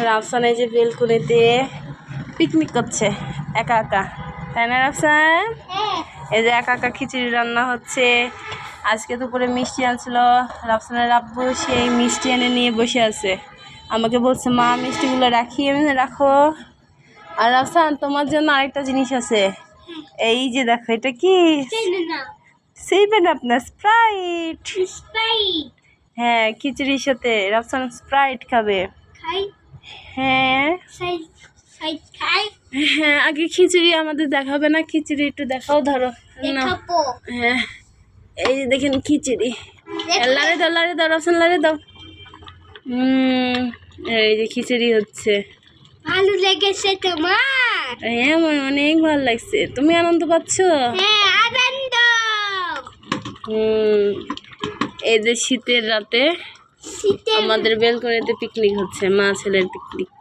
রাফসান এই যে বেলকুনিতে পিকনিক করছে একা একা, তাই না রাফসান? এই যে একা একা খিচুড়ি রান্না হচ্ছে। আজকে দুপুরে মিষ্টি আনছিল রাফসানের আব্বু, সেই মিষ্টি এনে নিয়ে বসে আছে। আমাকে বলছে মা মিষ্টিগুলো রাখি, আমি রাখো। আর রাফসান তোমার জন্য আরেকটা জিনিস আছে, এই যে দেখো এটা কি সেভেন আপ না স্প্রাইট। হ্যাঁ খিচুড়ির সাথে রাফসান স্প্রাইট খাবে। হ্যাঁ হ্যাঁ আগে খিচুড়ি আমাদের দেখাবে না, খিচুড়ি একটু দেখাও, ধরো না। হ্যাঁ এই যে দেখেন খিচুড়ি, লাড়ে দাও লাড়ে দাও রাফসান লাড়ে দাও। এই যে খিচুড়ি হচ্ছে। ভালো লেগেছে তোমার? হ্যাঁ আমার অনেক ভালো লাগছে। তুমি আনন্দ পাচ্ছ? হ্যাঁ আনন্দ। এই যে শীতের রাতে আমাদের বেলকনিতে পিকনিক হচ্ছে, মা ছেলের পিকনিক।